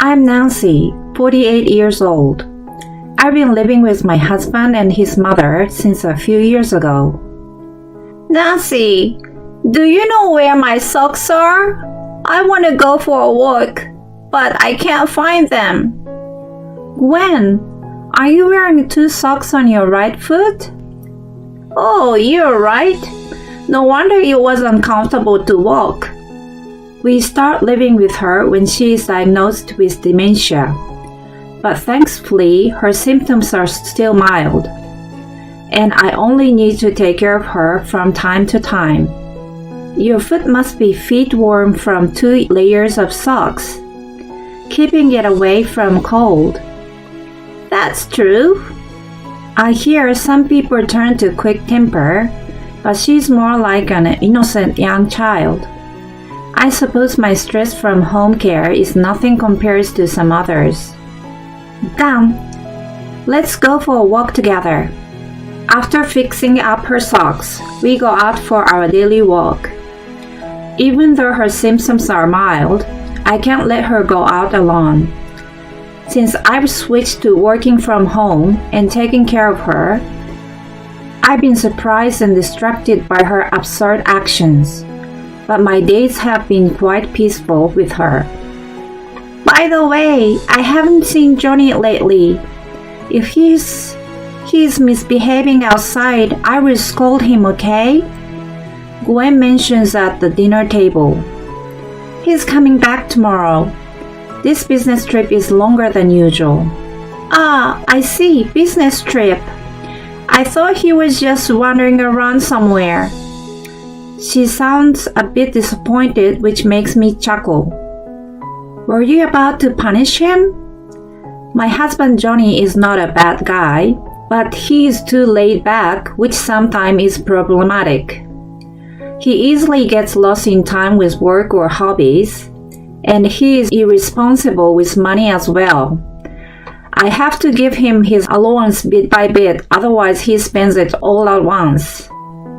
I'm Nancy, 48 years old. I've been living with my husband and his mother since a few years ago. Nancy, do you know where my socks are? I want to go for a walk, but I can't find them. Gwen, are you wearing two socks on your right foot? Oh, you're right. No wonder it was uncomfortable to walk. We start living with her when she is diagnosed with dementia. But thankfully, her symptoms are still mild. And I only need to take care of her from time to time. Your foot must be feet warm from 2 layers of socks, keeping it away from cold. That's true. I hear some people turn to quick temper, but she's more like an innocent young child. I suppose my stress from home care is nothing compared to some others. Come, let's go for a walk together. After fixing up her socks, we go out for our daily walk. Even though her symptoms are mild, I can't let her go out alone. Since I've switched to working from home and taking care of her, I've been surprised and distracted by her absurd actions. But my days have been quite peaceful with her. By the way, I haven't seen Johnny lately. If he's misbehaving outside, I will scold him, okay? Gwen mentions at the dinner table. He's coming back tomorrow. This business trip is longer than usual. Ah, I see, business trip. I thought he was just wandering around somewhere. She sounds a bit disappointed, which makes me chuckle. Were you about to punish him? My husband Johnny is not a bad guy, but he is too laid back, which sometimes is problematic. He easily gets lost in time with work or hobbies, and he is irresponsible with money as well. I have to give him his allowance bit by bit, otherwise he spends it all at once.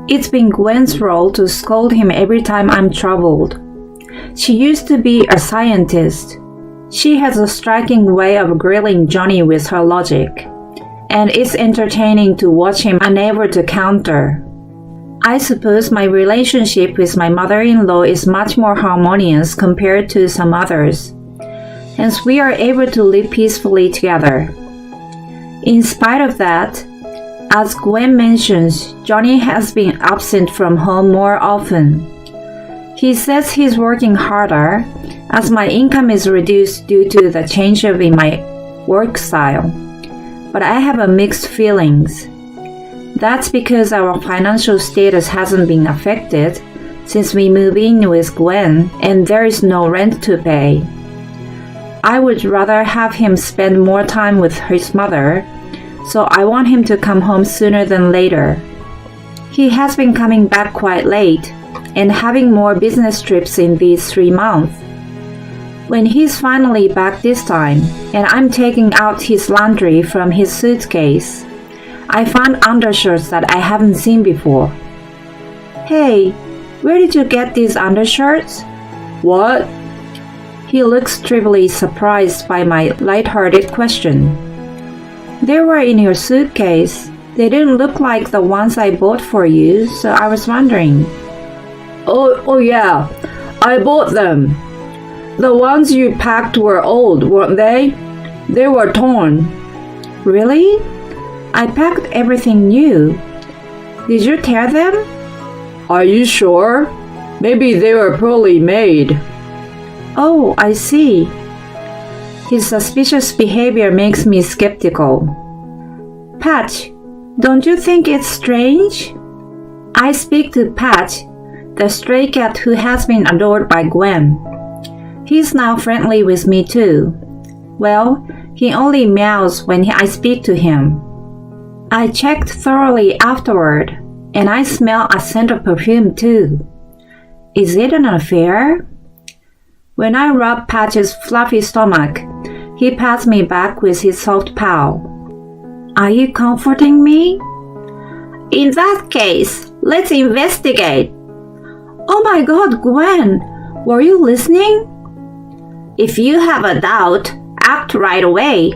It's been Gwen's role to scold him every time I'm troubled. She used to be a scientist. She has a striking way of grilling Johnny with her logic, and it's entertaining to watch him unable to counter. I suppose my relationship with my mother-in-law is much more harmonious compared to some others, hence we are able to live peacefully together. In spite of that, as Gwen mentions, Johnny has been absent from home more often. He says he's working harder as my income is reduced due to the change in my work style. But I have mixed feelings. That's because our financial status hasn't been affected since we moved in with Gwen and there is no rent to pay. I would rather have him spend more time with his mother, so I want him to come home sooner than later. He has been coming back quite late and having more business trips in these 3 months. When he's finally back this time and I'm taking out his laundry from his suitcase, I found undershirts that I haven't seen before. Hey, where did you get these undershirts? What? He looks trivially surprised by my light-hearted question. They were in your suitcase. They didn't look like the ones I bought for you, so I was wondering. Oh yeah, I bought them. The ones you packed were old, weren't they? They were torn. Really? I packed everything new. Did you tear them? Are you sure? Maybe they were poorly made. Oh, I see. His suspicious behavior makes me skeptical. Patch, don't you think it's strange? I speak to Patch, the stray cat who has been adored by Gwen. He's now friendly with me too. Well, he only meows when I speak to him. I checked thoroughly afterward, and I smell a scent of perfume too. Is it an affair? When I rub Patch's fluffy stomach, he pats me back with his soft paw. Are you comforting me? In that case, let's investigate. Oh my God, Gwen! Were you listening? If you have a doubt, act right away.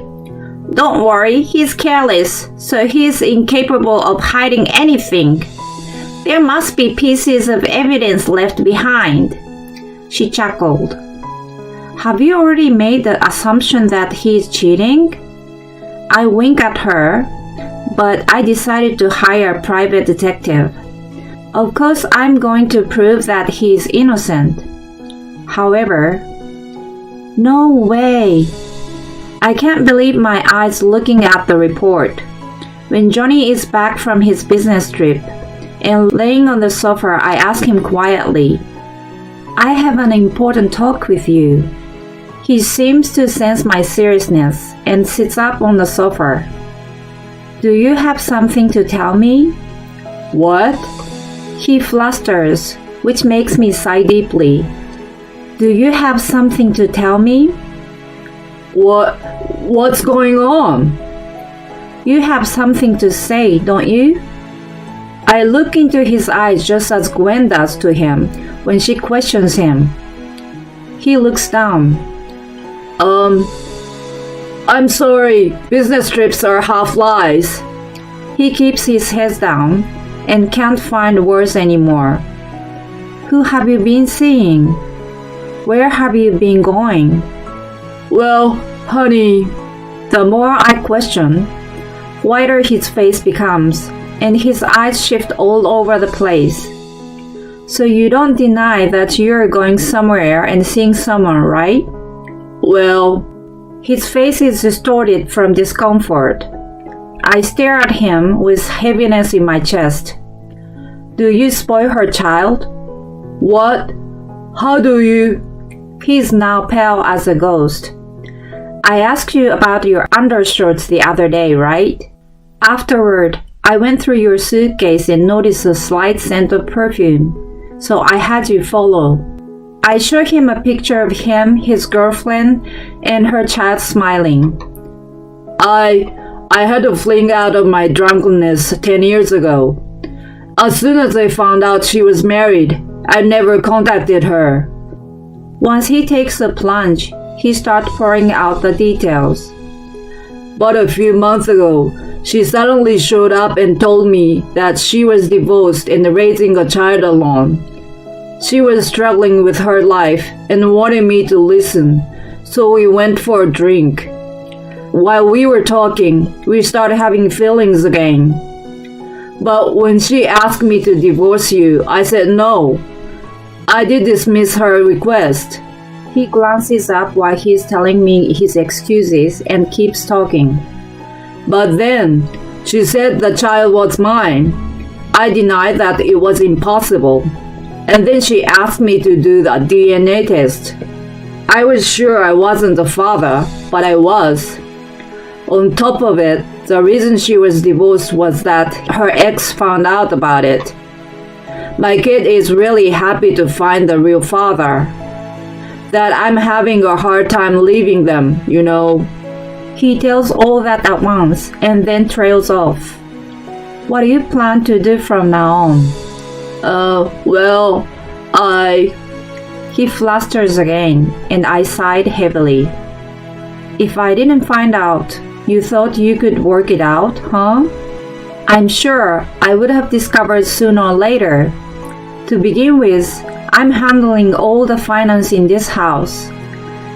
Don't worry, he's careless, so he's incapable of hiding anything. There must be pieces of evidence left behind. She chuckled. Have you already made the assumption that he's cheating? I winked at her, but I decided to hire a private detective. Of course, I'm going to prove that he's innocent. However, no way. I can't believe my eyes looking at the report. When Johnny is back from his business trip and laying on the sofa, I ask him quietly, I have an important talk with you. He seems to sense my seriousness and sits up on the sofa. Do you have something to tell me? What? He flusters, which makes me sigh deeply. Do you have something to tell me? What's going on? You have something to say, don't you? I look into his eyes just as Gwen does to him when she questions him. He looks down. I'm sorry, business trips are half lies. He keeps his head down and can't find words anymore. Who have you been seeing? Where have you been going? Well, honey, the more I question, whiter his face becomes, and his eyes shift all over the place. So you don't deny that you're going somewhere and seeing someone, right? well, his face is distorted from discomfort. I stare at him with heaviness in my chest. Do you spoil her child? what? How do you? He is now pale as a ghost. I asked you about your undershirts the other day, right? Afterward, I went through your suitcase and noticed a slight scent of perfume, so I had you follow. I showed him a picture of him, his girlfriend, and her child smiling. I had a fling out of my drunkenness 10 years ago. As soon as I found out she was married, I never contacted her. Once he takes the plunge, he starts pouring out the details. But a few months ago, she suddenly showed up and told me that she was divorced and raising a child alone. She was struggling with her life and wanted me to listen, so we went for a drink. While we were talking, we started having feelings again. But when she asked me to divorce you, I said no. I did dismiss her request. He glances up while he's telling me his excuses and keeps talking. But then, she said the child was mine. I denied that it was impossible. And then she asked me to do the DNA test. I was sure I wasn't the father, but I was. On top of it, the reason she was divorced was that her ex found out about it. My kid is really happy to find the real father. That I'm having a hard time leaving them, you know. He tells all that at once and then trails off. What do you plan to do from now on? Well, He flusters again, and I sighed heavily. If I didn't find out, you thought you could work it out, huh? I'm sure I would have discovered sooner or later. To begin with, I'm handling all the finance in this house.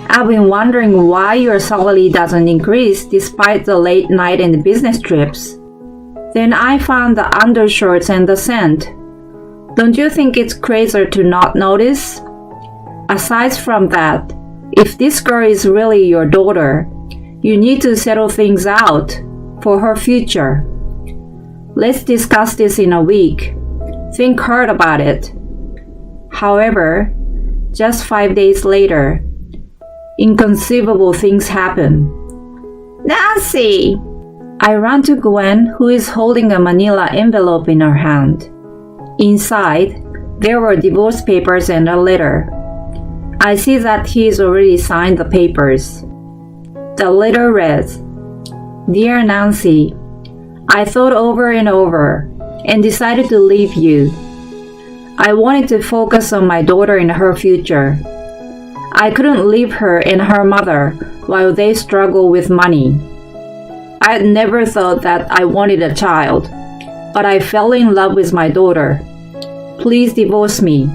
I've been wondering why your salary doesn't increase despite the late night and business trips. Then I found the undershirts and the scent. Don't you think it's crazier to not notice? Aside from that, if this girl is really your daughter, you need to settle things out for her future. Let's discuss this in a week. Think hard about it. However, just 5 days later, inconceivable things happen. Nancy! I run to Gwen, who is holding a manila envelope in her hand. Inside, there were divorce papers and a letter. I see that he's already signed the papers. The letter reads, Dear Nancy, I thought over and over and decided to leave you. I wanted to focus on my daughter and her future. I couldn't leave her and her mother while they struggle with money. I had never thought that I wanted a child, but I fell in love with my daughter. Please divorce me.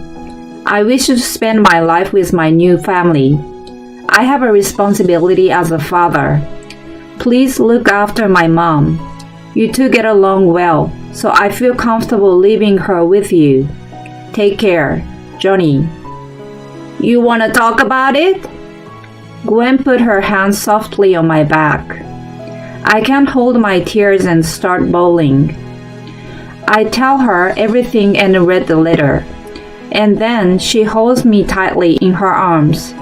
I wish to spend my life with my new family. I have a responsibility as a father. Please look after my mom. You two get along well, so I feel comfortable leaving her with you. Take care, Johnny. You want to talk about it? Gwen put her hand softly on my back. I can't hold my tears and start bawling. I tell her everything and read the letter, and then she holds me tightly in her arms.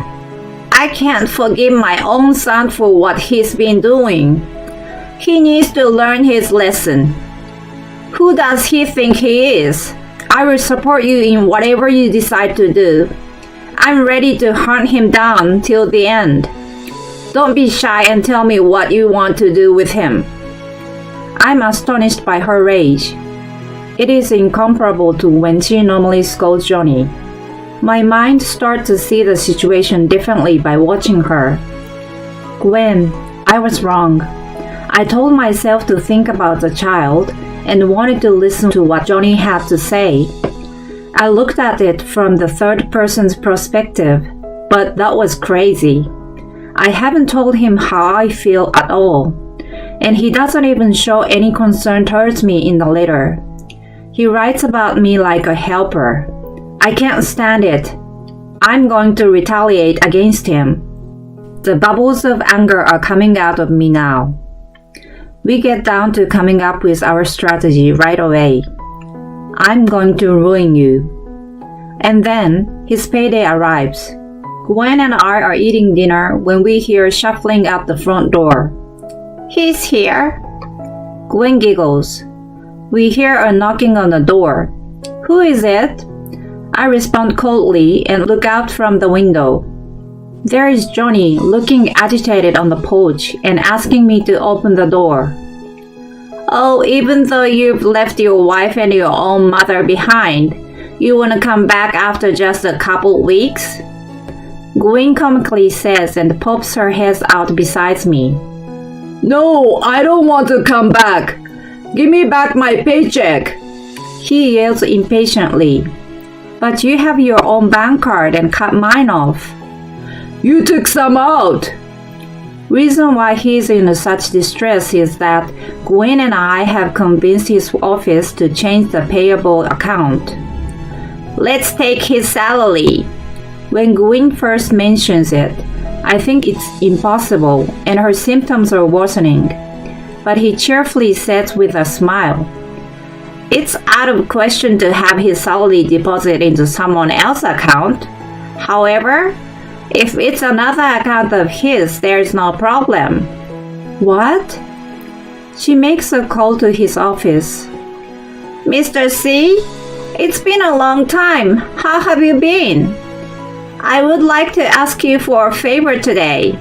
I can't forgive my own son for what he's been doing. He needs to learn his lesson. Who does he think he is? I will support you in whatever you decide to do. I'm ready to hunt him down till the end. Don't be shy and tell me what you want to do with him. I'm astonished by her rage. It is incomparable to when she normally scolds Johnny. My mind starts to see the situation differently by watching her. Gwen, I was wrong. I told myself to think about the child and wanted to listen to what Johnny had to say. I looked at it from the third person's perspective, but that was crazy. I haven't told him how I feel at all, and he doesn't even show any concern towards me in the letter. He writes about me like a helper. I can't stand it. I'm going to retaliate against him. The bubbles of anger are coming out of me now. We get down to coming up with our strategy right away. I'm going to ruin you. And then his payday arrives. Gwen and I are eating dinner when we hear shuffling out the front door. He's here. Gwen giggles. We hear a knocking on the door. Who is it? I respond coldly and look out from the window. There is Johnny looking agitated on the porch and asking me to open the door. Oh, even though you've left your wife and your own mother behind, you want to come back after just a couple weeks? Gwen comically says and pops her head out beside me. No, I don't want to come back. Give me back my paycheck. He yells impatiently. But you have your own bank card and cut mine off. You took some out. Reason why he's in such distress is that Gwen and I have convinced his office to change the payable account. Let's take his salary. When Gwen first mentions it, I think it's impossible and her symptoms are worsening. But he cheerfully says with a smile, It's out of question to have his salary deposited into someone else's account. However, if it's another account of his, there's no problem. What? She makes a call to his office. Mr. C, it's been a long time. How have you been? I would like to ask you for a favor today.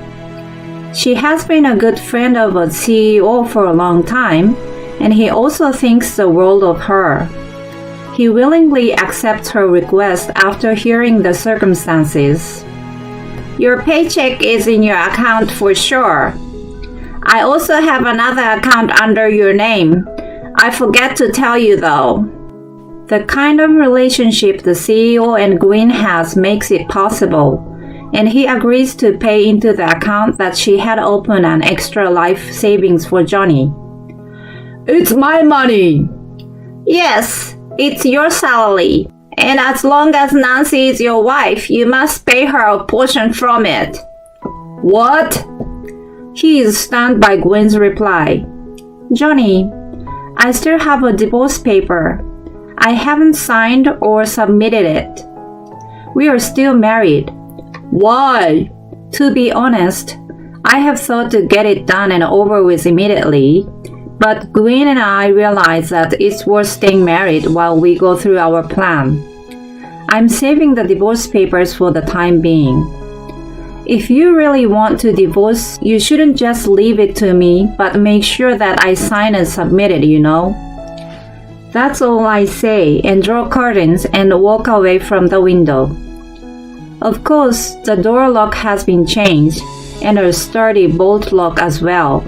She has been a good friend of a CEO for a long time, and he also thinks the world of her. He willingly accepts her request after hearing the circumstances. Your paycheck is in your account for sure. I also have another account under your name. I forget to tell you though. The kind of relationship the CEO and Gwen has makes it possible, and he agrees to pay into the account that she had opened an extra life savings for Johnny. It's my money. Yes, it's your salary. And as long as Nancy is your wife, you must pay her a portion from it. What? He is stunned by Gwen's reply. Johnny, I still have a divorce paper. I haven't signed or submitted it. We are still married. Why? To be honest, I have thought to get it done and over with immediately, but Gwen and I realize that it's worth staying married while we go through our plan. I'm saving the divorce papers for the time being. If you really want to divorce, you shouldn't just leave it to me, but make sure that I sign and submit it, you know. That's all I say and draw curtains and walk away from the window. Of course, the door lock has been changed, and a sturdy bolt lock as well.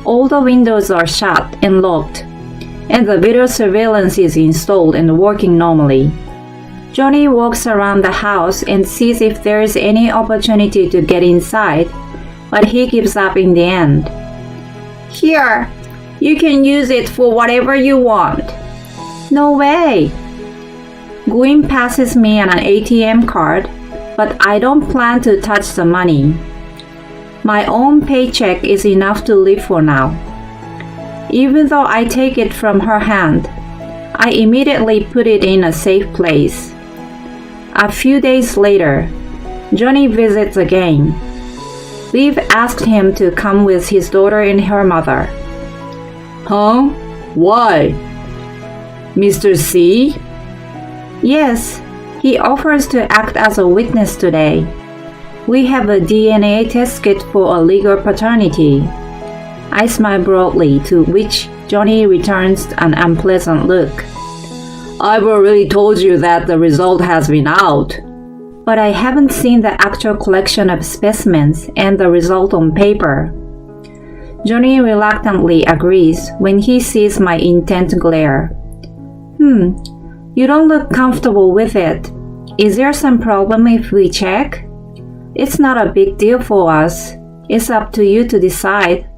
All the windows are shut and locked, and the video surveillance is installed and working normally. Johnny walks around the house and sees if there is any opportunity to get inside, but he gives up in the end. Here, you can use it for whatever you want. No way! Gwyn passes me an ATM card, but I don't plan to touch the money. My own paycheck is enough to live for now. Even though I take it from her hand, I immediately put it in a safe place. A few days later, Johnny visits again. We've asked him to come with his daughter and her mother. Huh? Why? Mr. C? Yes, he offers to act as a witness today. We have a DNA test kit for a legal paternity. I smile broadly, to which Johnny returns an unpleasant look. I've already told you that the result has been out. But I haven't seen the actual collection of specimens and the result on paper. Johnny reluctantly agrees when he sees my intent glare. You don't look comfortable with it. Is there some problem if we check? It's not a big deal for us. It's up to you to decide.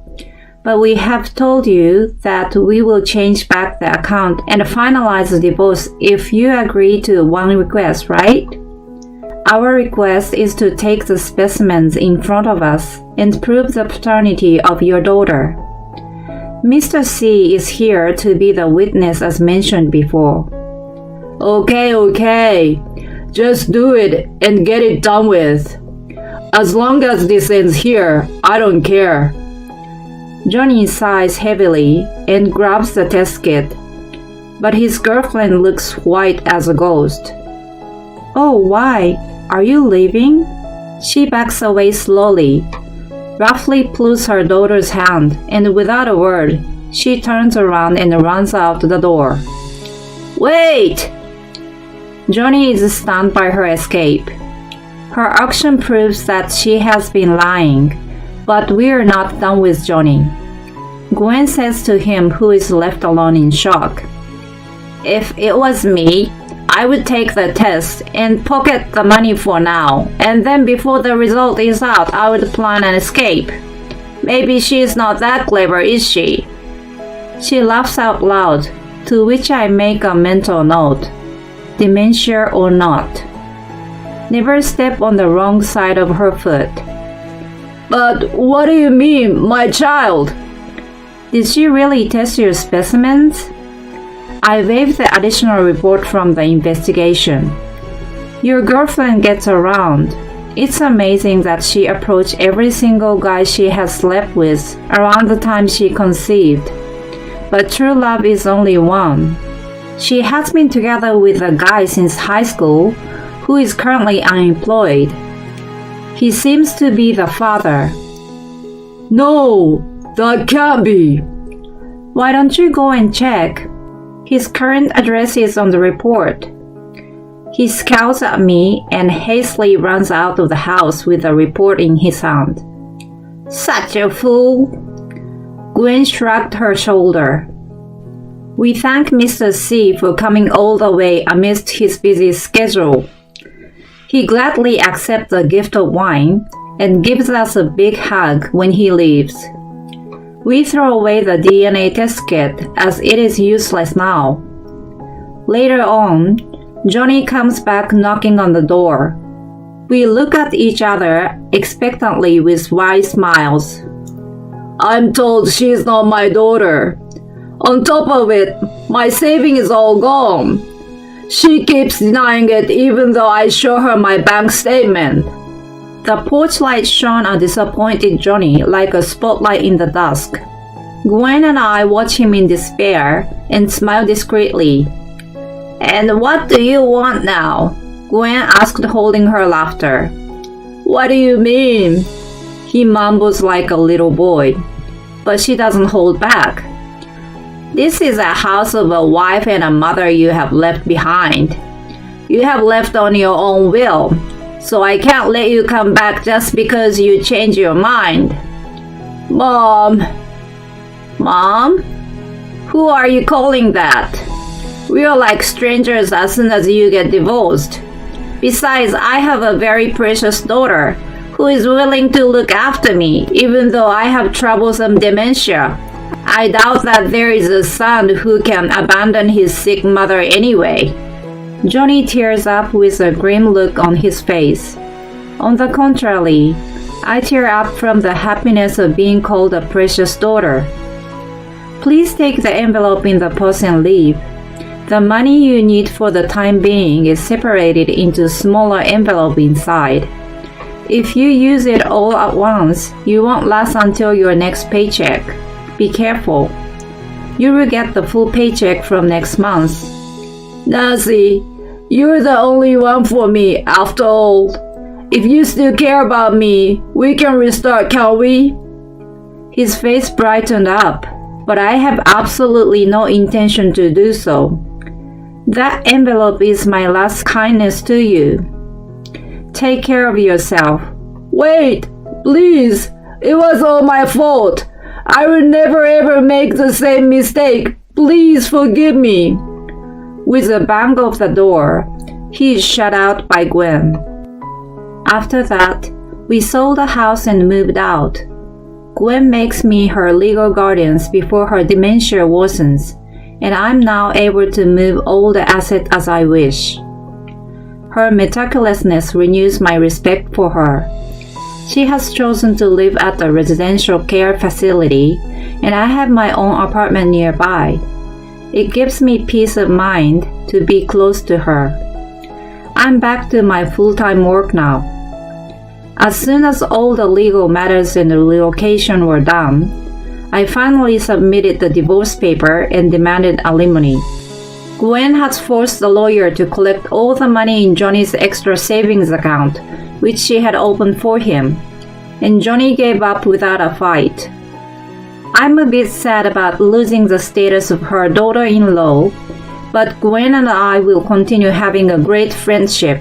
But we have told you that we will change back the account and finalize the divorce if you agree to one request, right? Our request is to take the specimens in front of us and prove the paternity of your daughter. Mr. C is here to be the witness as mentioned before. Okay. Just do it and get it done with. As long as this ends here, I don't care. Johnny sighs heavily and grabs the test kit, but his girlfriend looks white as a ghost. Oh, why? Are you leaving? She backs away slowly, roughly pulls her daughter's hand, and without a word, she turns around and runs out the door. Wait! Johnny is stunned by her escape. Her action proves that she has been lying, but we're not done with Johnny. Gwen says to him, who is left alone in shock. If it was me, I would take the test and pocket the money for now, and then before the result is out, I would plan an escape. Maybe she's not that clever, is she? She laughs out loud, to which I make a mental note. Dementia or not. Never step on the wrong side of her foot. But what do you mean, my child? Did she really test your specimens? I waved the additional report from the investigation. Your girlfriend gets around. It's amazing that she approached every single guy she has slept with around the time she conceived. But true love is only one. She has been together with a guy since high school who is currently unemployed. He seems to be the father. No, that can't be. Why don't you go and check? His current address is on the report. He scowls at me and hastily runs out of the house with the report in his hand. Such a fool! Gwen shrugged her shoulder. We thank Mr. C for coming all the way amidst his busy schedule. He gladly accepts the gift of wine and gives us a big hug when he leaves. We throw away the DNA test kit as it is useless now. Later on, Johnny comes back knocking on the door. We look at each other expectantly with wide smiles. I'm told she's not my daughter. On top of it, my saving is all gone. She keeps denying it even though I show her my bank statement. The porch light shone a disappointed Johnny like a spotlight in the dusk. Gwen and I watch him in despair and smile discreetly. And what do you want now? Gwen asked, holding her laughter. What do you mean? He mumbles like a little boy, but she doesn't hold back. This is a house of a wife and a mother you have left behind. You have left on your own will, so I can't let you come back just because you change your mind. Mom, Mom? Who are you calling that? We are like strangers as soon as you get divorced. Besides, I have a very precious daughter who is willing to look after me, even though I have troublesome dementia. I doubt that there is a son who can abandon his sick mother anyway. Johnny tears up with a grim look on his face. On the contrary, I tear up from the happiness of being called a precious daughter. Please take the envelope in the post and leave. The money you need for the time being is separated into smaller envelope inside. If you use it all at once, you won't last until your next paycheck. Be careful. You will get the full paycheck from next month. Nancy, you're the only one for me after all. If you still care about me, we can restart, can't we? His face brightened up, but I have absolutely no intention to do so. That envelope is my last kindness to you. Take care of yourself. Wait, please. It was all my fault. I will never ever make the same mistake. Please forgive me. With a bang of the door, he is shut out by Gwen. After that, we sold the house and moved out. Gwen makes me her legal guardian before her dementia worsens, and I'm now able to move all the assets as I wish. Her meticulousness renews my respect for her. She has chosen to live at a residential care facility, and I have my own apartment nearby. It gives me peace of mind to be close to her. I'm back to my full-time work now. As soon as all the legal matters and the relocation were done, I finally submitted the divorce paper and demanded alimony. Gwen has forced the lawyer to collect all the money in Johnny's extra savings account, which she had opened for him, and Johnny gave up without a fight. I'm a bit sad about losing the status of her daughter-in-law, but Gwen and I will continue having a great friendship.